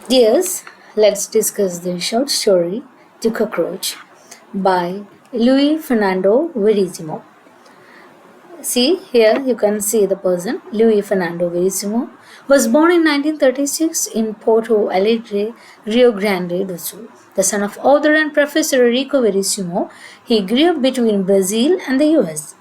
Yes, let's discuss the short story The Cockroach by Luis Fernando Verissimo. See here you can see the person Luis Fernando Verissimo was born in 1936 in Porto Alegre, Rio Grande do Sul. The son of author and professor Rico Verissimo, he grew up between Brazil and the US.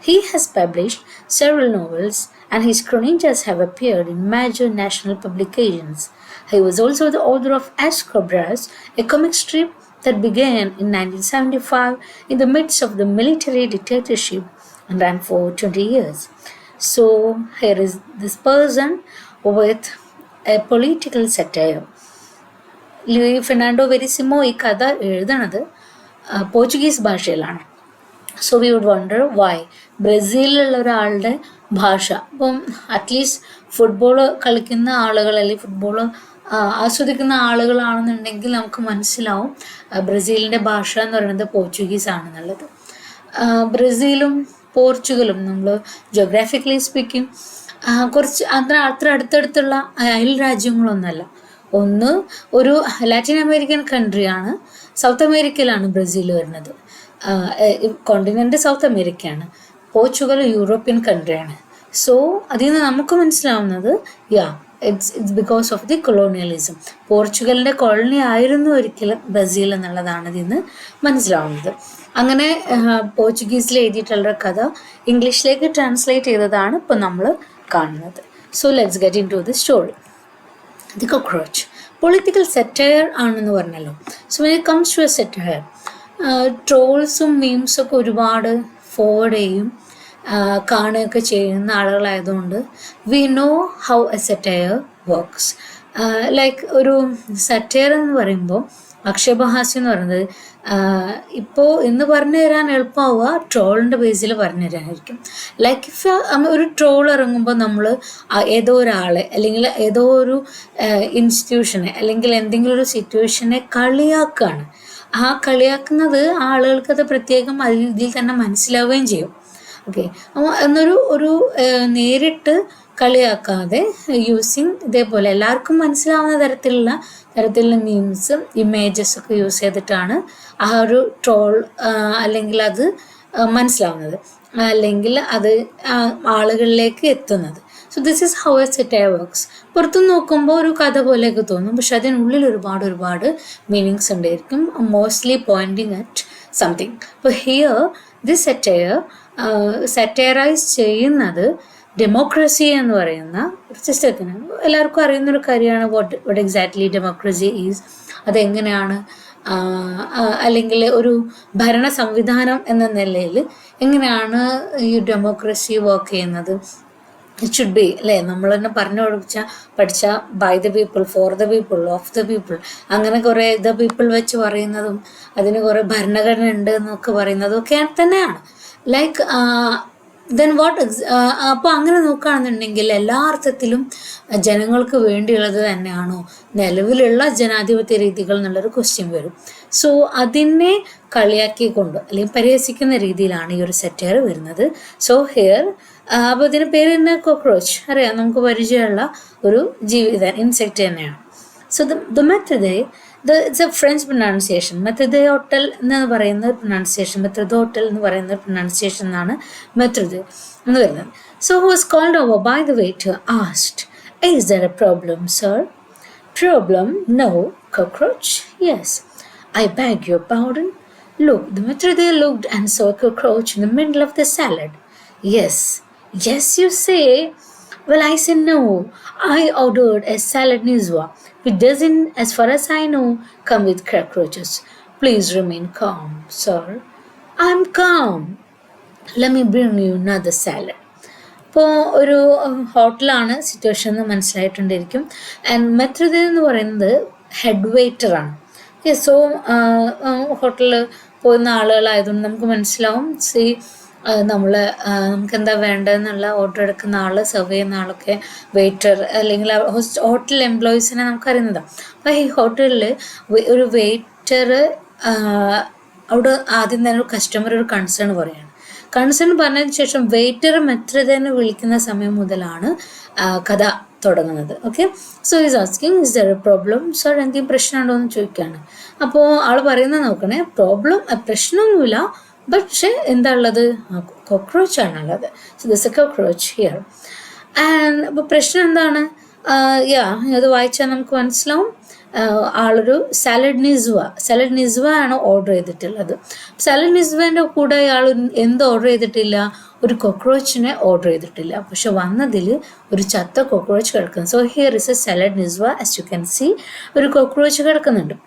He has published several novels and his chronicles have appeared in major national publications. He was also the author of As Cobras, a comic strip that began in 1975 in the midst of the military dictatorship and ran for 20 years. So here is this person with a political satire. Luis Fernando Verissimo ഈ കഥ എഴുതണത് Portuguese ഭാഷയിലാണ്. So we would wonder why ബ്രസീലിലുള്ള ഒരാളുടെ ഭാഷ ഇപ്പം at least football കളിക്കുന്ന ആളുകൾ അല്ലെങ്കിൽ ഫുട്ബോൾ ആസ്വദിക്കുന്ന ആളുകളാണെന്നുണ്ടെങ്കിൽ നമുക്ക് മനസ്സിലാവും ബ്രസീലിൻ്റെ ഭാഷ എന്ന് പറയുന്നത് പോർച്ചുഗീസ് ആണെന്നുള്ളത്. ബ്രസീലും പോർച്ചുഗലും നമ്മൾ ജോഗ്രാഫിക്കലി സ്പീക്കിംഗ് കുറച്ച് അത്ര അടുത്തടുത്തുള്ള അയൽ രാജ്യങ്ങളൊന്നുമല്ല. ഒന്ന് ഒരു ലാറ്റിൻ അമേരിക്കൻ കൺട്രിയാണ്. സൗത്ത് അമേരിക്കയിലാണ് ബ്രസീൽ വരുന്നത്. കോണ്ടിനെൻ്റ് സൗത്ത് അമേരിക്കയാണ്. പോർച്ചുഗൽ യൂറോപ്യൻ കൺട്രിയാണ്. സോ അതിൽ നിന്ന് നമുക്ക് മനസ്സിലാവുന്നത് it's because of the colonialism. പോർച്ചുഗലിൻ്റെ കോളനി ആയിരുന്നു ഒരിക്കലും ബ്രസീൽ എന്നുള്ളതാണ് ഇതിൽ നിന്ന് മനസ്സിലാവുന്നത്. അങ്ങനെ പോർച്ചുഗീസിൽ എഴുതിയിട്ടുള്ള കഥ ഇംഗ്ലീഷിലേക്ക് ട്രാൻസ്ലേറ്റ് ചെയ്തതാണ് ഇപ്പം നമ്മൾ കാണുന്നത്. So let's get into the story. The cockroach political satire ആണെന്ന് പറഞ്ഞല്ലോ. So when it comes to a satire, ട്രോൾസും മീംസൊക്കെ ഒരുപാട് ഫോർവേഡ് ചെയ്യും കാണുകയൊക്കെ ചെയ്യുന്ന ആളുകളായതുകൊണ്ട് we know how a satire works. Like ഒരു സെറ്റയർ എന്ന് പറയുമ്പോൾ ആക്ഷേപഹാസ്യം എന്ന് പറയുന്നത് ഇപ്പോൾ ഇന്ന് പറഞ്ഞു തരാൻ എളുപ്പമാവുക ട്രോളിൻ്റെ ബേസിൽ പറഞ്ഞു തരാനായിരിക്കും. ലൈക്ക് ഇഫ് ഒരു ട്രോൾ ഇറങ്ങുമ്പോൾ നമ്മൾ ഏതോ ഒരാളെ അല്ലെങ്കിൽ ഏതോ ഒരു ഇൻസ്റ്റിറ്റ്യൂഷനെ അല്ലെങ്കിൽ എന്തെങ്കിലും ഒരു സിറ്റുവേഷനെ കളിയാക്കുകയാണ്. ആ കളിയാക്കുന്നത് ആളുകൾക്കത് പ്രത്യേകം ആ രീതിയിൽ തന്നെ മനസ്സിലാവുകയും ചെയ്യും. ഓക്കെ, എന്നൊരു നേരിട്ട് കളിയാക്കാതെ യൂസിങ് ഇതേപോലെ എല്ലാവർക്കും മനസ്സിലാവുന്ന തരത്തിലുള്ള മീംസ് ഇമേജസ് ഒക്കെ യൂസ് ചെയ്തിട്ടാണ് ആ ഒരു ട്രോൾ അല്ലെങ്കിൽ അത് മനസ്സിലാവുന്നത് അല്ലെങ്കിൽ അത് ആളുകളിലേക്ക് എത്തുന്നത്. So this is how a satire works. പുറത്തു നോക്കുമ്പോൾ ഒരു കഥ പോലെയൊക്കെ തോന്നും, പക്ഷെ അതിനുള്ളിൽ ഒരുപാട് മീനിങ്സ് ഉണ്ടായിരിക്കും, മോസ്റ്റ്ലി പോയിന്റിങ് അറ്റ് സംതിങ്. അപ്പോൾ ഹിയർ ദിസ് സെറ്റയറൈസ് ചെയ്യുന്നത് ഡെമോക്രസി എന്ന് പറയുന്ന ഒരു സിസ്റ്റത്തിന്. എല്ലാവർക്കും അറിയുന്നൊരു കാര്യമാണ് വാട്ട് എക്സാക്ട്ലി ഡെമോക്രസി ഈസ്, അതെങ്ങനെയാണ്, അല്ലെങ്കിൽ ഒരു ഭരണ സംവിധാനം എന്ന നിലയിൽ എങ്ങനെയാണ് ഈ ഡെമോക്രസി വർക്ക് ചെയ്യുന്നത്. ഇറ്റ് ഷുഡ് ബി അല്ലേ, നമ്മൾ തന്നെ പഠിച്ച by the people, for the people, of the people, അങ്ങനെ കുറേ ദ പീപ്പിൾ വെച്ച് പറയുന്നതും അതിന് കുറേ ഭരണഘടന ഉണ്ട് എന്നൊക്കെ പറയുന്നതും ഒക്കെ തന്നെയാണ്. ലൈക്ക് ദെൻ അപ്പോൾ അങ്ങനെ നോക്കുകയാണെന്നുണ്ടെങ്കിൽ എല്ലാ അർത്ഥത്തിലും ജനങ്ങൾക്ക് വേണ്ടിയുള്ളത് തന്നെയാണോ നിലവിലുള്ള ജനാധിപത്യ രീതികൾ എന്നുള്ളൊരു ക്വസ്റ്റ്യൻ വരും. സോ അതിനെ കളിയാക്കിക്കൊണ്ട് അല്ലെങ്കിൽ പരിഹസിക്കുന്ന രീതിയിലാണ് ഈ ഒരു സെറ്റയർ വരുന്നത്. സോ ഹിയർ അപ്പോൾ ഇതിന് പേര് തന്നെ കോക്രോച്ച്, അറിയാം, നമുക്ക് പരിചയമുള്ള ഒരു ഇൻസെക്റ്റ് തന്നെയാണ്. So the method it's a French pronunciation. മെത്തഡോട്ടൽ എന്ന് പറയുന്ന മെത്തഡോട്ടൽ എന്ന് പറയുന്ന പ്രൊനൗൺസിയേഷൻ എന്നാണ് മെത്തഡ് എന്ന് വരുന്നത്. So who was called over by the waiter asked, "Is there a problem, sir?" "Problem? No, cockroach. Yes. I beg your pardon." Look, the maitre looked and saw a cockroach in the middle of the salad. "Yes. Yes, you say?" "Well, I say no. I ordered a salad nizwa, which doesn't, as far as I know, come with cockroaches. Please remain calm, sir." "I'm calm. Let me bring you another salad." ഇപ്പോൾ ഒരു ഹോട്ടലാണ് situation എന്ന് മനസ്സിലായിട്ടുണ്ടായിരിക്കും. And മെത്രദ എന്ന് പറയുന്നത് head വെയിറ്ററാണ്. So ഹോട്ടലിൽ പോകുന്ന ആളുകളായതുകൊണ്ട് നമുക്ക് മനസ്സിലാവും. നമുക്ക് എന്താ വേണ്ടതെന്നുള്ള ഓർഡർ എടുക്കുന്ന ആൾ, സെർവ് ചെയ്യുന്ന ആളൊക്കെ വെയിറ്റർ അല്ലെങ്കിൽ ഹോട്ടൽ എംപ്ലോയീസിനെ നമുക്കറിയുന്നതാണ്. അപ്പോൾ ഈ ഹോട്ടലിൽ ഒരു വെയിറ്റർ അവിടെ ആദ്യം തന്നെ ഒരു കസ്റ്റമർ ഒരു കൺസേൺ പറയുകയാണ്. കൺസേൺ പറഞ്ഞതിന് ശേഷം വെയിറ്റർ മെത്രദനെ വിളിക്കുന്ന സമയം മുതലാണ് കഥ തുടങ്ങുന്നത്. Okay, so is asking is there a problem sir, എന്തെങ്കിലും പ്രശ്നമുണ്ടോ എന്ന് ചോദിക്കുകയാണ്. അപ്പോൾ ആൾ പറയുന്നത് നോക്കണേ, പ്രശ്നമൊന്നുമില്ല, പക്ഷേ എന്താ ഉള്ളത്, കോക്രോച്ച് ആണുള്ളത്. So this A cockroach here. And അപ്പോൾ പ്രശ്നം എന്താണ്, അത് വായിച്ചാൽ നമുക്ക് മനസ്സിലാവും. ആളൊരു സാലഡ് നിസ്വ ആണ് ഓർഡർ ചെയ്തിട്ടുള്ളത്. സാലഡ് നിസ്വേൻ്റെ കൂടെ അയാൾ എന്ത് ഓർഡർ ചെയ്തിട്ടില്ല, ഒരു കോക്രോച്ചിനെ ഓർഡർ ചെയ്തിട്ടില്ല. പക്ഷെ വന്നതിൽ ഒരു ചത്ത കോക്രോച്ച് കിടക്കുന്നു. So here is a salad nicoise, as you can see, ഒരു കോക്രോച്ച് കിടക്കുന്നുണ്ട്.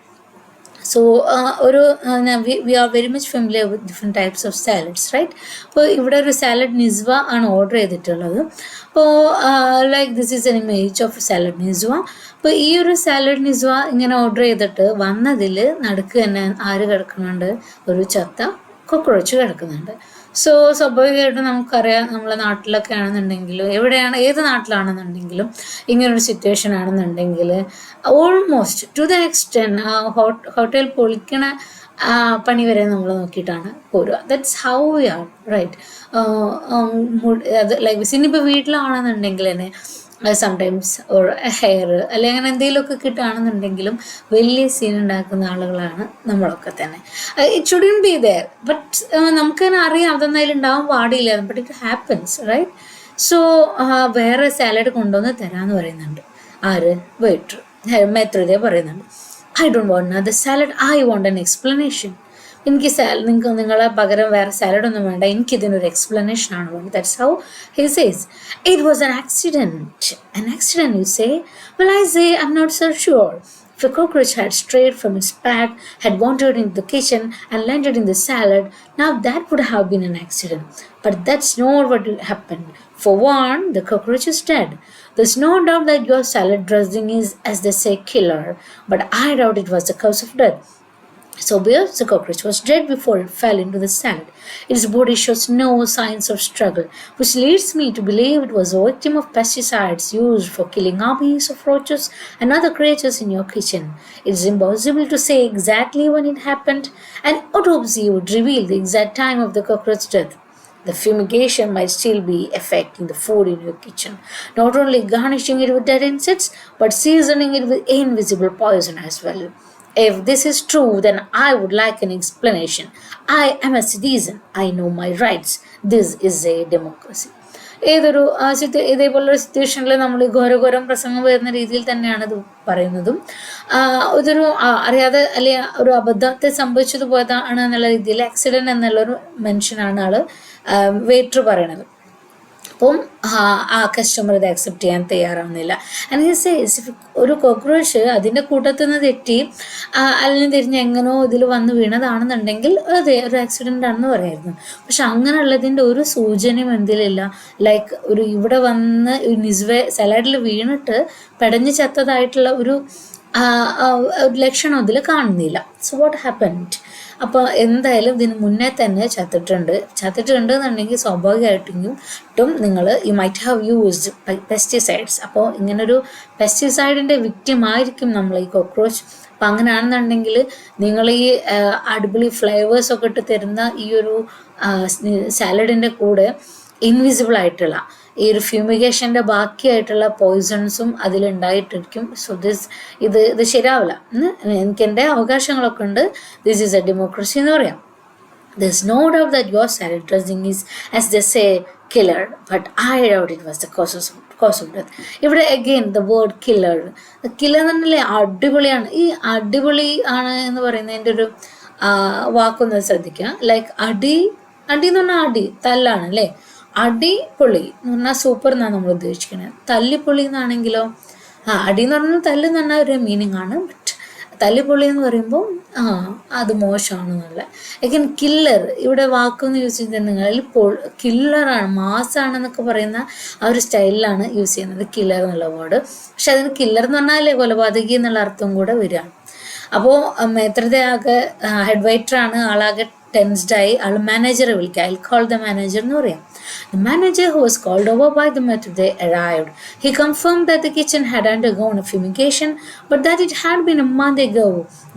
So we are very much familiar with different types of salads, right? അപ്പോൾ ഇവിടെ ഒരു സാലഡ് നിസ്വ ആണ് ഓർഡർ ചെയ്തിട്ടുള്ളത്. അപ്പോൾ like this is an image of salad nicoise. അപ്പോൾ ഈ ഒരു സാലഡ് നിസ്വ ഇങ്ങനെ ഓർഡർ ചെയ്തിട്ട് വന്നതിൽ നടുക്ക് തന്നെ ആര് കിടക്കുന്നുണ്ട്, ഒരു ചത്ത കോക്രോച്ച് കിടക്കുന്നുണ്ട്. സോ സ്വാഭാവികമായിട്ടും നമുക്കറിയാം, നമ്മളെ നാട്ടിലൊക്കെ ആണെന്നുണ്ടെങ്കിൽ, ഏത് നാട്ടിലാണെന്നുണ്ടെങ്കിലും ഇങ്ങനൊരു സിറ്റുവേഷൻ ആണെന്നുണ്ടെങ്കിൽ almost to the extent hotel പൊളിക്കണ പണി വരെ നമ്മൾ നോക്കിയിട്ടാണ് പോരുക. That's how we are, right? അത് ലൈക്ക് ഇനിയിപ്പോൾ വീട്ടിലാണെന്നുണ്ടെങ്കിൽ തന്നെ സംടൈംസ് ഓർ ഹെയർ അല്ലെങ്കിൽ അങ്ങനെ എന്തെങ്കിലുമൊക്കെ കിട്ടുകയാണെന്നുണ്ടെങ്കിലും വലിയ സീൻ ഉണ്ടാക്കുന്ന ആളുകളാണ് നമ്മളൊക്കെ തന്നെ. It shouldn't be there, but നമുക്ക് തന്നെ അറിയാം അതൊന്നും ഉണ്ടാവാൻ പാടില്ല, but it happens, right? So വേറെ സാലഡ് കൊണ്ടുവന്ന് തരാമെന്ന് പറയുന്നുണ്ട്. ആര്? വെയിറ്റർ, മേത്രതയെ പറയുന്നുണ്ട്. I don't want another salad, I want an explanation. എനിക്ക് നിങ്ങളെ പകരം വേറെ സാലഡൊന്നും വേണ്ട, എനിക്കിതിനൊരു എക്സ്പ്ലനേഷൻ ആണ് വേണ്ടത്. That's how he says. It was an accident. An accident, you say? Well, I say I'm not so sure. If a cockroach had strayed from its pack, had wandered into the kitchen and landed in the salad, now that would have been an accident. But that's not what happened. For one, the cockroach is dead. There's no doubt that your salad dressing is, as they say, killer. But I doubt it was the cause of death. So the cockroach was dead before it fell into the salad. Its body shows no signs of struggle, which leads me to believe it was a victim of pesticides used for killing armies of roaches and other creatures in your kitchen. It is impossible to say exactly when it happened. An autopsy would reveal the exact time of the cockroach's death. The fumigation might still be affecting the food in your kitchen, not only garnishing it with dead insects, but seasoning it with invisible poison as well. If this is true, then I would like an explanation. I am a citizen. I know my rights. This is a democracy. ഇതേപോലൊരു സിറ്റുവേഷനിൽ നമ്മൾ ഘോരഘോരം പ്രസംഗം വരുന്ന രീതിയിൽ തന്നെയാണ് ഇത് പറയുന്നതും. ഇതൊരു അറിയാതെ അല്ലെങ്കിൽ ഒരു അബദ്ധത്തെ സംഭവിച്ചത് പോയതാണ് എന്നുള്ള രീതിയിൽ, ആക്സിഡൻറ്റ് എന്നുള്ളൊരു മെൻഷനാണ് ആള് വെയിറ്റർ പറയണത്. അപ്പം ആ കസ്റ്റമർ ഇത് അക്സെപ്റ്റ് ചെയ്യാൻ തയ്യാറാവുന്നില്ല. ആൻഡ് ഹി സേസ്, ഒരു കോക്രോച്ച് അതിൻ്റെ കൂട്ടത്തിൽ നിന്ന് തെറ്റി അല്ലെങ്കിൽ തിരിഞ്ഞ് എങ്ങനോ ഇതിൽ വന്ന് വീണതാണെന്നുണ്ടെങ്കിൽ അതെ ഒരു ആക്സിഡൻ്റ് ആണെന്ന് പറയായിരുന്നു. പക്ഷെ അങ്ങനെയുള്ളതിൻ്റെ ഒരു സൂചനയും എന്തിലില്ല. ലൈക്ക് ഒരു ഇവിടെ വന്ന് നിസ്വേ സലാഡിൽ വീണിട്ട് പെടഞ്ഞ് ചത്തതായിട്ടുള്ള ഒരു ലക്ഷണം ഇതിൽ കാണുന്നില്ല. So what happened? അപ്പോൾ എന്തായാലും ഇതിന് മുന്നേ തന്നെ ചത്തിട്ടുണ്ട് എന്നുണ്ടെങ്കിൽ സ്വാഭാവികമായിട്ടും നിങ്ങൾ you might have used pesticides. അപ്പോൾ ഇങ്ങനൊരു പെസ്റ്റിസൈഡിൻ്റെ വിക്റ്റിം ആയിരിക്കും നമ്മൾ ഈ കോക്രോച്ച്. അപ്പം അങ്ങനെയാണെന്നുണ്ടെങ്കിൽ നിങ്ങൾ ഈ അടിപൊളി ഫ്ലേവേഴ്സൊക്കെ ഇട്ട് തരുന്ന ഈ ഒരു സാലഡിൻ്റെ കൂടെ ഇൻവിസിബിൾ ആയിട്ടുള്ള ഈ ഒരു ഫ്യൂമിഗേഷൻ്റെ ബാക്കിയായിട്ടുള്ള പോയിസൺസും അതിലുണ്ടായിട്ടിരിക്കും. സോ ഇത് ശരിയാവില്ല. എനിക്ക് എൻ്റെ അവകാശങ്ങളൊക്കെ ഉണ്ട്. ദിസ് ഈസ് എ ഡെമോക്രസി എന്ന് പറയാം. There's no doubt that your salad dressing is, as they say, killer, but I doubt it was the cause of death. ഇവിടെ again the word killer എന്ന് പറഞ്ഞാൽ അടിപൊളിയാണ്. ഈ അടിപൊളി ആണ് എന്ന് പറയുന്നതിൻ്റെ ഒരു വാക്കൊന്ന് ശ്രദ്ധിക്കുക. ലൈക്ക് അടി എന്ന് പറഞ്ഞാൽ തല്ലാണ് അല്ലേ. അടിപൊളി എന്ന് പറഞ്ഞാൽ സൂപ്പർ എന്നാണ് നമ്മൾ ഉദ്ദേശിക്കുന്നത്. തല്ലിപ്പൊളി എന്നാണെങ്കിലോ അടി എന്ന് പറഞ്ഞാൽ തല്ല് എന്ന് പറഞ്ഞാൽ ഒരു മീനിങ് ആണ്. ബട്ട് തല്ലിപ്പൊളി എന്ന് പറയുമ്പോൾ അത് മോശമാണെന്നുള്ള. എഗൈൻ കില്ലർ ഇവിടെ വാക്കൊന്ന് യൂസ് ചെയ്തിട്ടുണ്ടെങ്കിൽ കില്ലറാണ്, മാസാണെന്നൊക്കെ പറയുന്ന ആ ഒരു സ്റ്റൈലിലാണ് യൂസ് ചെയ്യുന്നത് കില്ലർ എന്നുള്ള വേർഡ്. പക്ഷെ അതിന് കില്ലർ എന്ന് പറഞ്ഞാൽ കൊലപാതകി എന്നുള്ള അർത്ഥം കൂടെ വരികയാണ്. അപ്പോൾ മേത്രതയാകെ ഹെഡ് വെയിറ്ററാണ്, ആളാകെ ടെൻസ്ഡായി. ആൾ മാനേജറെ വിളിക്കുക. ഐ കോൾ ദ മാനേജർ എന്ന് പറയാം. The manager, who was called over by the maitre, arrived. He confirmed that the kitchen had undergone a fumigation, but that it had been a month ago.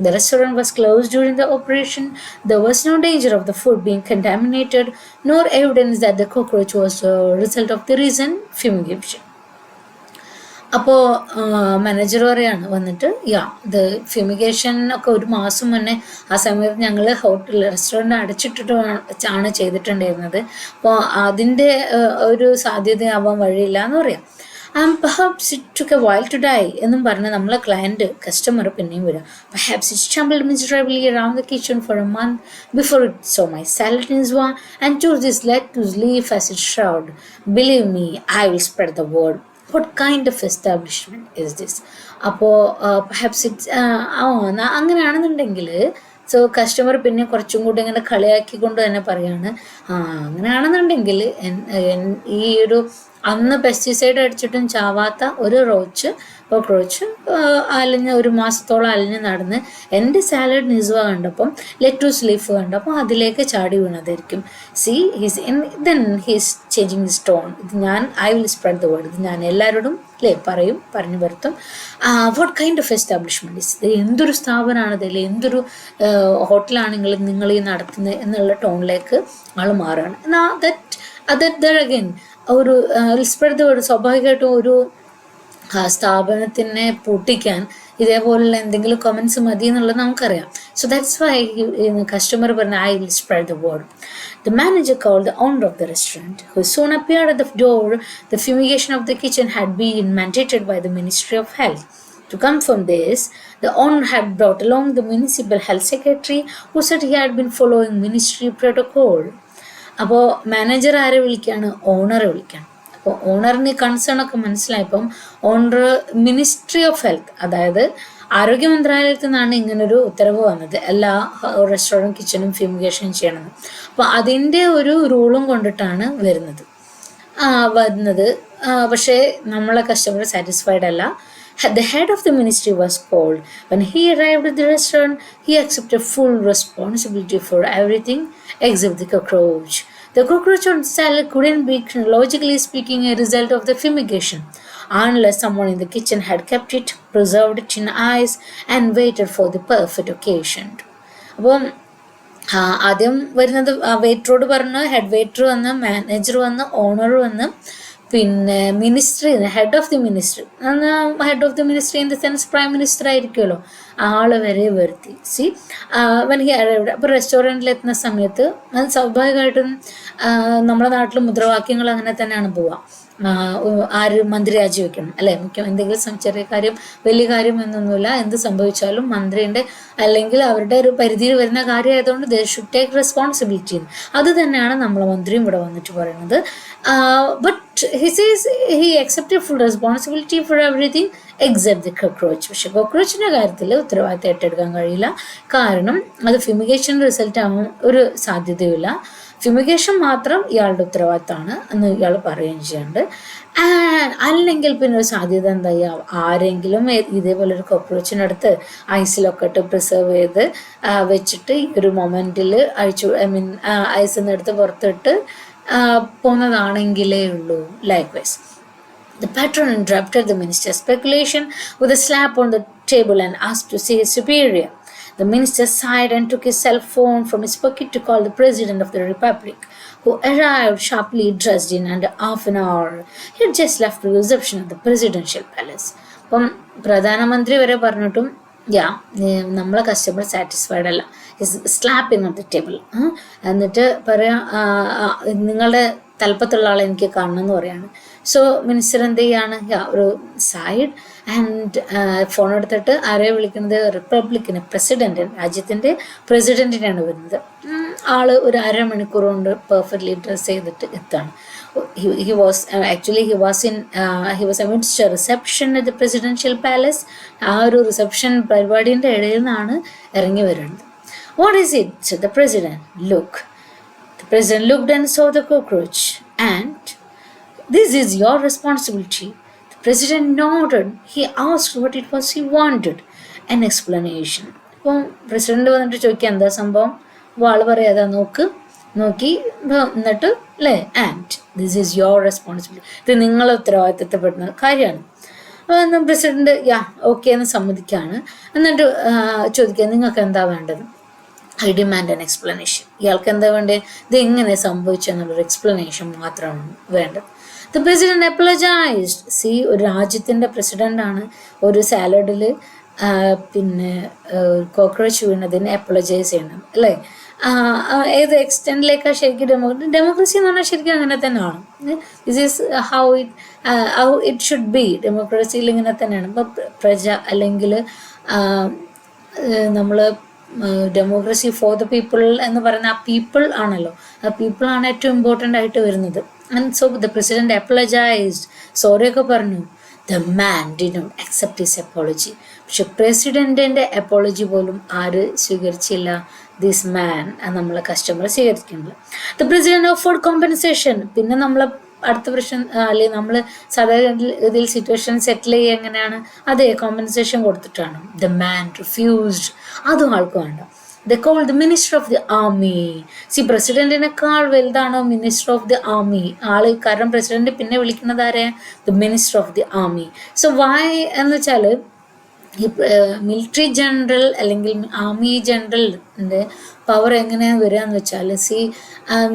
The restaurant was closed during the operation. There was no danger of the food being contaminated, nor evidence that the cockroach was a result of the recent fumigation. അപ്പോൾ manager പറയാണ് വന്നിട്ട് ഇത് fumigation ഒക്കെ ഒരു മാസം മുന്നേ ആ സമയത്ത് ഞങ്ങൾ റെസ്റ്റോറൻറ്റ് അടച്ചിട്ടിട്ടാണ് ചെയ്തിട്ടുണ്ടായിരുന്നത്. അപ്പോൾ അതിൻ്റെ ഒരു സാധ്യതയാവാൻ വഴിയില്ല എന്ന് പറയാം. Perhaps it took a while to die എന്നും പറഞ്ഞ് നമ്മളെ കസ്റ്റമർ പിന്നെയും വരും. Perhaps it stumbled miserably around the kitchen for a month before it saw my salad nizwa and chose this lettuce leaf as its shroud. Believe me, I will spread the word. What kind of establishment is this? അപ്പോൾ perhaps it's അങ്ങനെയാണെന്നുണ്ടെങ്കിൽ customer പിന്നെ കുറച്ചും കൂടി ഇങ്ങനെ കളിയാക്കിക്കൊണ്ട് തന്നെ പറയാണ്, അങ്ങനെയാണെന്നുണ്ടെങ്കിൽ ഈ ഒരു അന്ന് പെസ്റ്റിസൈഡ് അടിച്ചിട്ടും ചാവാത്ത ഒരു കോക്രോച്ച് അലിഞ്ഞ് ഒരു മാസത്തോളം അലിഞ്ഞ് നടന്ന് എൻ്റെ സാലഡ് നിസ്വ കണ്ടപ്പം ലെറ്റൂസ് ലീഫ് കണ്ടപ്പോൾ അതിലേക്ക് ചാടി വീണതായിരിക്കും. He's changing the stone. ഇത് I will spread the word. ഇത് ഞാൻ എല്ലാവരോടും പറഞ്ഞു വരുത്തും. What kind of establishment is ഇത്? എന്തൊരു സ്ഥാപനമാണിത്, അല്ലെ എന്തൊരു ഹോട്ടലാണെങ്കിൽ നിങ്ങൾ ഈ നടത്തുന്നത് എന്നുള്ള ടോണിലേക്ക് ആൾ മാറുകയാണ്. ദാറ്റ് അഗൈൻ ഒരു സ്പ്രെഡ് ദ വേർഡ്. സ്വാഭാവികമായിട്ടും ഒരു സ്ഥാപനത്തിനെ പൂട്ടിക്കാൻ ഇതേപോലുള്ള എന്തെങ്കിലും കമൻസ് മതി എന്നുള്ളത് നമുക്കറിയാം. സോ ദാറ്റ്സ് വൈ കസ്റ്റമർ പറഞ്ഞ I will spread the word. The manager called the owner of the restaurant, who soon appeared at the door. The fumigation of the kitchen had been mandated by the Ministry of Health. To confirm this, the owner had brought along the municipal health secretary, who said he had been following ministry protocol. അപ്പോൾ manager ആരെ വിളിക്കുകയാണ്? ഓണറെ വിളിക്കുകയാണ്. അപ്പോൾ ഓണറിന് concern ഒക്കെ മനസ്സിലായപ്പം owner ministry of health, അതായത് ആരോഗ്യ മന്ത്രാലയത്തിൽ നിന്നാണ് ഇങ്ങനൊരു ഉത്തരവ് വന്നത്, എല്ലാ റെസ്റ്റോറൻറ്റ് കിച്ചണും ഫ്യൂമിഗേഷൻ ചെയ്യണമെന്ന്. അപ്പോൾ അതിൻ്റെ ഒരു റൂളും കൊണ്ടിട്ടാണ് വരുന്നത്. പക്ഷേ നമ്മളെ കസ്റ്റമർ സാറ്റിസ്ഫൈഡ് അല്ല. The head of the ministry was called. When he arrived at the restaurant, he accepted full responsibility for everything except the cockroach. The cockroach on salad couldn't be, chronologically speaking, a result of the fumigation, unless someone in the kitchen had kept it, preserved it in ice, and waited for the perfect occasion. അപ്പം ആദ്യം വരുന്നത് വെയിറ്ററോട് പറഞ്ഞ്, head waiter വന്ന്, manager വന്ന്, owner വന്ന്, പിന്നെ ministry, head of the ministry in the sense prime minister ആയിരിക്കുമല്ലോ, ആൾ വരെ വരുത്തി. When he arrived. അപ്പോൾ റെസ്റ്റോറൻറ്റിൽ എത്തുന്ന സമയത്ത് സ്വാഭാവികമായിട്ടും നമ്മുടെ നാട്ടിൽ മുദ്രാവാക്യങ്ങൾ അങ്ങനെ തന്നെയാണ് പോവുക. ആര് മന്ത്രി രാജിവെക്കണം, അല്ലെ? എന്തെങ്കിലും ചെറിയ കാര്യം വലിയ കാര്യം എന്നൊന്നുമില്ല, എന്ത് സംഭവിച്ചാലും മന്ത്രിൻ്റെ അല്ലെങ്കിൽ അവരുടെ ഒരു പരിധിയിൽ വരുന്ന കാര്യമായതുകൊണ്ട് ദേ ഷുഡ് ടേക്ക് റെസ്പോൺസിബിലിറ്റി. അത് തന്നെയാണ് നമ്മളെ മന്ത്രിയും ഇവിടെ വന്നിട്ട് പറയുന്നത്. But he accepted full responsibility for everything except the cockroach. പക്ഷെ കോക്രോച്ചിൻ്റെ കാര്യത്തിൽ ഉത്തരവാദിത്തം ഏറ്റെടുക്കാൻ കഴിയില്ല. കാരണം അത് ഫ്യൂമിഗേഷൻ റിസൾട്ട് ആവാൻ ഒരു സാധ്യതയുമില്ല. ഫ്യൂമിഗേഷൻ മാത്രം ഇയാളുടെ ഉത്തരവാദിത്തമാണ് എന്ന് ഇയാൾ പറയുകയും ചെയ്യുന്നുണ്ട്. അല്ലെങ്കിൽ പിന്നെ ഒരു സാധ്യത എന്താ, ആരെങ്കിലും ഇതേപോലെ ഒരു കോക്രോച്ചിനടുത്ത് ഐസിലൊക്കെ ഇട്ട് പ്രിസർവ് ചെയ്ത് വെച്ചിട്ട് ഈ ഒരു മൊമെൻറ്റിൽ ഐസിൽ നിന്ന് എടുത്ത് പുറത്തിട്ട് പോന്നതാണെങ്കിലേ ഉള്ളൂ. Likewise, the patron interrupted the minister's speculation with a slap on the table and asked to see his superior. The minister sighed and took his cell phone from his pocket to call the President of the Republic, who arrived sharply dressed in under half an hour. He had just left the reception at the presidential palace. അപ്പം പ്രധാനമന്ത്രി വരെ പറഞ്ഞിട്ടും നമ്മളെ customer satisfied അല്ല. Slapping on the table. എന്നിട്ട് പറയാം, നിങ്ങളുടെ തലപ്പത്തുള്ള ആളെ എനിക്ക് കാണണം എന്ന് പറയാണ്. സോ മിനിസ്റ്റർ എന്ത് ചെയ്യാണ്, ഒരു സൈഡ് ആൻഡ് ഫോൺ എടുത്തിട്ട് ആരെയും വിളിക്കുന്നത്, റിപ്പബ്ലിക്കിന് പ്രസിഡന്റ്, രാജ്യത്തിൻ്റെ പ്രസിഡന്റിനാണ് വരുന്നത്. ആള് ഒരു അരമണിക്കൂർ കൊണ്ട് പെർഫെക്റ്റ്ലി ഡ്രസ് ചെയ്തിട്ട് എത്താണ്. he was amidst a reception at the presidential palace. ആ ഒരു റിസപ്ഷൻ പരിപാടിൻ്റെ ഇടയിൽ നിന്നാണ് ഇറങ്ങി വരുന്നത്. What is it? said the president. Look. The president looked and saw the cockroach. And this is your responsibility. The president nodded. He asked what it was he wanted. An explanation. അപ്പം president വന്നിട്ട് ചോദിക്കുക എന്താ സംഭവം. ആൾ പറയാതാ, നോക്കി എന്നിട്ട് അല്ലേ, and this is your responsibility, ഇത് നിങ്ങളെ ഉത്തരവാദിത്തപ്പെടുന്ന കാര്യമാണ്. അപ്പം പ്രസിഡന്റ് ഓക്കെ എന്ന് സമ്മതിക്കുകയാണ്. എന്നിട്ട് ചോദിക്കുക, നിങ്ങൾക്ക് എന്താ വേണ്ടത്? I demand an explanation. ഇയാൾക്ക് എന്താ വേണ്ടത്? ഇത് എങ്ങനെ സംഭവിച്ചെന്നുള്ളൊരു എക്സ്പ്ലനേഷൻ മാത്രമാണ് വേണ്ടത്. The president apologised. സി, ഒരു രാജ്യത്തിൻ്റെ പ്രസിഡൻ്റാണ് ഒരു സാലഡിൽ പിന്നെ കോക്രോച്ച് വീണതിന് അപ്പോളജൈസ് ചെയ്യണം അല്ലേ? ഏത് എക്സ്റ്റെൻഡിലേക്കാണ് ശരിക്കും ഡെമോക്രസി എന്ന് പറഞ്ഞാൽ ശരിക്കും അങ്ങനെ തന്നെയാണ്. This is how it should be. ഡെമോക്രസിയിൽ ഇങ്ങനെ തന്നെയാണ്. ഇപ്പം പ്രജ അല്ലെങ്കിൽ നമ്മൾ ഡെമോക്രസി ഫോർ ദ പീപ്പിൾ എന്ന് പറയുന്ന ആ പീപ്പിൾ ആണല്ലോ, ആ പീപ്പിൾ ആണ് ഏറ്റവും ഇമ്പോർട്ടൻ്റ് ആയിട്ട് വരുന്നത്. And so the president apologised, സോറിയൊക്കെ പറഞ്ഞു. The man did not accept his apology. പക്ഷെ പ്രസിഡന്റിന്റെ അപ്പോളജി പോലും ആര് സ്വീകരിച്ചില്ല? ദിസ് മാൻ, നമ്മളെ കസ്റ്റമർ സ്വീകരിക്കുന്നില്ല. The president offered compensation. പിന്നെ നമ്മളെ അടുത്ത പ്രശ്നം അല്ലെങ്കിൽ നമ്മൾ സാധാരണ ഇതിൽ സിറ്റുവേഷൻ സെറ്റിൽ ചെയ്യുക എങ്ങനെയാണ്? അതേ കോമ്പൻസേഷൻ കൊടുത്തിട്ടാണ്. The man refused. അതും ആൾക്ക് വേണ്ട. They call the minister of the army. See, പ്രസിഡന്റിനേക്കാൾ വലുതാണോ മിനിസ്റ്റർ ഓഫ് ദി ആർമി ആള്? കാരണം പ്രസിഡന്റ് പിന്നെ വിളിക്കുന്നത് ആരെ? The minister of the army. So why എന്ന് വെച്ചാൽ ഈ മിലിറ്ററി ജനറൽ അല്ലെങ്കിൽ ആർമി ജനറലിൻ്റെ പവർ എങ്ങനെയാണ് വരിക എന്ന് വെച്ചാൽ, സി,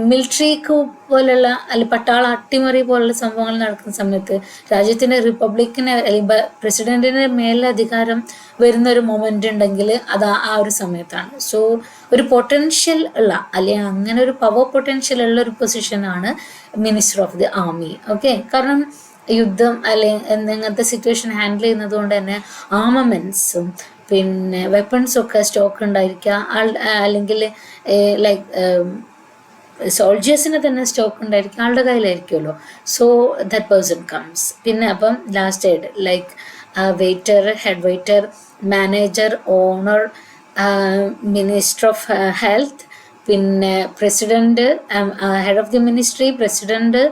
മിലിറ്ററിക്ക് പോലുള്ള അല്ലെങ്കിൽ പട്ടാള അട്ടിമറി പോലുള്ള സംഭവങ്ങൾ നടക്കുന്ന സമയത്ത് രാജ്യത്തിൻ്റെ റിപ്പബ്ലിക്കിന് അല്ലെങ്കിൽ പ്രസിഡന്റിന് മേലെ അധികാരം വരുന്ന ഒരു മൊമെൻ്റ് ഉണ്ടെങ്കിൽ അത് ആ ഒരു സമയത്താണ്. സോ ഒരു പൊട്ടൻഷ്യൽ ഉള്ള അല്ലെങ്കിൽ അങ്ങനെ ഒരു പവർ പൊട്ടൻഷ്യൽ ഉള്ള ഒരു പൊസിഷനാണ് minister of the army. Okay, കാരണം യുദ്ധം അല്ലെങ്കിൽ അങ്ങനത്തെ സിറ്റുവേഷൻ ഹാൻഡിൽ ചെയ്യുന്നത് കൊണ്ട് തന്നെ ആർമമെൻറ്റ്സും പിന്നെ വെപ്പൺസും ഒക്കെ സ്റ്റോക്ക് ഉണ്ടായിരിക്കുക, അല്ലെങ്കിൽ ലൈക്ക് സോൾജേഴ്സിന് തന്നെ സ്റ്റോക്ക് ഉണ്ടായിരിക്കും, ആളുടെ കയ്യിലായിരിക്കുമല്ലോ. So that person comes. പിന്നെ അപ്പം ലാസ്റ്റ് ആയിട്ട് like waiter, head waiter, manager, owner, minister of health, പിന്നെ president, head of the ministry, president.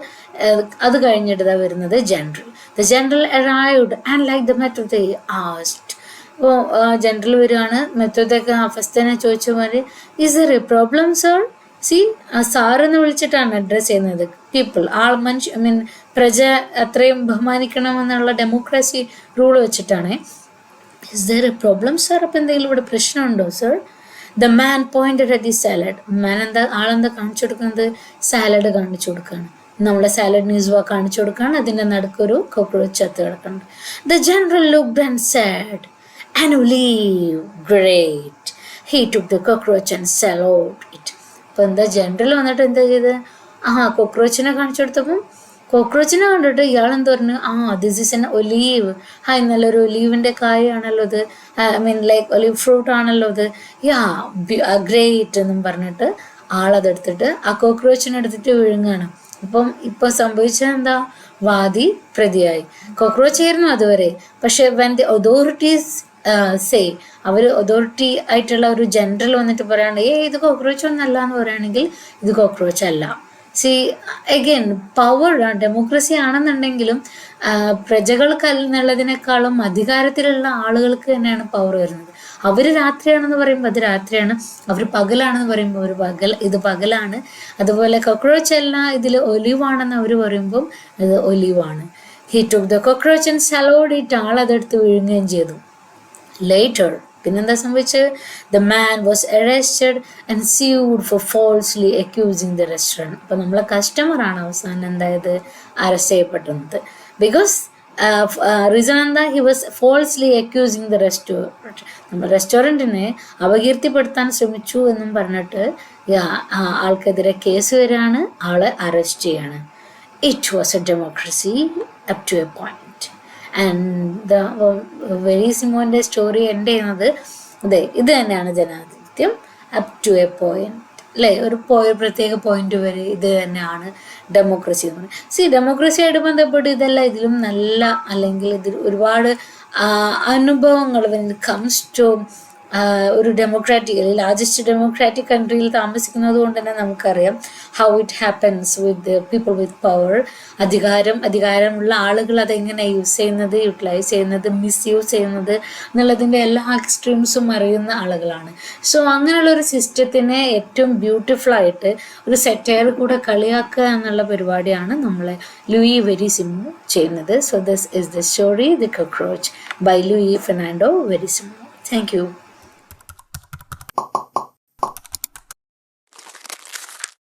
അത് കഴിഞ്ഞിട്ട് വരുന്നത് general. The general arrived and like the method they asked. അപ്പോൾ ജനറൽ വരികയാണ്. മെത്തേഡൊക്കെ ഫസ്റ്റ് തന്നെ ചോദിച്ച പോലെ, is there a problem sir? See, സാറെന്ന് വിളിച്ചിട്ടാണ് അഡ്രസ്സ് ചെയ്യുന്നത്. പീപ്പിൾ, മനുഷ്യ, പ്രജ അത്രയും ബഹുമാനിക്കണമെന്നുള്ള ഡെമോക്രസി റൂൾ വെച്ചിട്ടാണ്. Is there a problem sir? അപ്പം എന്തെങ്കിലും ഇവിടെ പ്രശ്നമുണ്ടോ sir? The man pointed at the salad. Man ആളെന്താ കാണിച്ചു കൊടുക്കുന്നത്? സാലഡ് കാണിച്ചു കൊടുക്കുകയാണ്. നമ്മളെ സാലഡ് ന്യൂസ് കാണിച്ചു കൊടുക്കുകയാണ്. അതിൻ്റെ നടുക്കൊരു കോക്രോച്ച് ചത്ത് കിടക്കുന്നുണ്ട്. The general looked and sad, and leave great. He took the cockroach and swallowed it. അപ്പോൾ എന്താ ജനറൽ വന്നിട്ട് എന്താ ചെയ്ത്? കോക്രോച്ചിനെ കാണിച്ചു കൊടുത്തപ്പം കോക്രോച്ചിനെ കണ്ടിട്ട് ഇയാളെന്ത് പറഞ്ഞു? This is N olive. നല്ലൊരു ഒലീവിൻ്റെ കായാണല്ലോ ഇത്, ലൈക്ക് ഒലീവ് ഫ്രൂട്ട് ആണല്ലോ ഇത്. ഗ്രേറ്റ് എന്നും പറഞ്ഞിട്ട് ആളതെടുത്തിട്ട് ആ കോക്രോച്ചിനെ എടുത്തിട്ട് വിഴുങ്ങാണ്. ഇപ്പം സംഭവിച്ചത് എന്താ? വാദി പ്രതിയായി. കോക്രോച്ച് ആയിരുന്നു അതുവരെ. പക്ഷെ വെൻ ദി അതോറിറ്റീസ് സേ, അവർ അതോറിറ്റി ആയിട്ടുള്ള ഒരു ജനറൽ വന്നിട്ട് പറയുകയാണ്, ഇത് കോക്രോച്ച് ഒന്നല്ല എന്ന് പറയുകയാണെങ്കിൽ ഇത് കോക്രോച്ച് അല്ല. സി, അഗൈൻ പവർ ഡെമോക്രസി ആണെന്നുണ്ടെങ്കിലും പ്രജകൾക്ക് എന്നുള്ളതിനേക്കാളും അധികാരത്തിലുള്ള ആളുകൾക്ക് തന്നെയാണ് പവർ വരുന്നത്. അവർ രാത്രിയാണെന്ന് പറയുമ്പോൾ അത് രാത്രിയാണ്, അവർ പകലാണെന്ന് പറയുമ്പോൾ ഇത് പകലാണ്. അതുപോലെ കോക്രോച്ച് അല്ല, ഇതിൽ ഒലിവാണെന്ന് അവർ പറയുമ്പം ഇത് ഒലിവാണ്. He took the cockroach and swallowed it. ആളതെടുത്ത് വിഴുങ്ങുകയും ചെയ്തു. ലേറ്റർ പിന്നെന്താ സംഭവിച്ചത്? The man was arrested and sued for falsely accusing the restaurant. അപ്പം നമ്മളെ കസ്റ്റമറാണ് അവസാനം എന്തായത്? അറസ്റ്റ് ചെയ്യപ്പെടുന്നത്. ബിക്കോസ് റീസൺ എന്താ? He was falsely accusing the restaurant. നമ്മൾ റെസ്റ്റോറൻറ്റിനെ അപകീർത്തിപ്പെടുത്താൻ ശ്രമിച്ചു എന്നും പറഞ്ഞിട്ട് ആൾക്കെതിരെ കേസ് വരികയാണ്, ആളെ അറസ്റ്റ് ചെയ്യാണ്. It was a democracy up to a point. And വെരിസിമോൻ്റെ സ്റ്റോറി എൻഡ് ചെയ്യുന്നത് ഇത് തന്നെയാണ്, ജനാധിപത്യം അപ് ടു എ പോയിന്റ് അല്ലേ? ഒരു പ്രത്യേക പോയിന്റ് വരെ ഇത് തന്നെയാണ് ഡെമോക്രസി എന്ന് പറയുന്നത്. സി, ഡെമോക്രസിയായിട്ട് ബന്ധപ്പെട്ട് ഇതല്ല, ഇതിലും നല്ല അല്ലെങ്കിൽ ഇതിൽ ഒരുപാട് അനുഭവങ്ങൾ വെൻ ഇറ്റ് കംസ് ടു ഒരു ഡെമോക്രാറ്റിക് അല്ലെങ്കിൽ ലാർജസ്റ്റ് ഡെമോക്രാറ്റിക് കൺട്രിയിൽ താമസിക്കുന്നത് കൊണ്ട് തന്നെ നമുക്കറിയാം how it happens with people with power. അധികാരമുള്ള ആളുകൾ അതെങ്ങനെ യൂസ് ചെയ്യുന്നത്, യൂട്ടിലൈസ് ചെയ്യുന്നത്, മിസ്യൂസ് ചെയ്യുന്നത് എന്നുള്ളതിൻ്റെ എല്ലാ എക്സ്ട്രീംസും അറിയുന്ന ആളുകളാണ്. സോ അങ്ങനെയുള്ള ഒരു സിസ്റ്റത്തിനെ ഏറ്റവും ബ്യൂട്ടിഫുൾ ആയിട്ട് ഒരു സെറ്റയർ കൂടെ കളിയാക്കുക എന്നുള്ള പരിപാടിയാണ് നമ്മളെ ലൂയി വെരിസിമോ ചെയ്യുന്നത്. So this is the story the cockroach by Luis Fernando Verissimo. Thank you.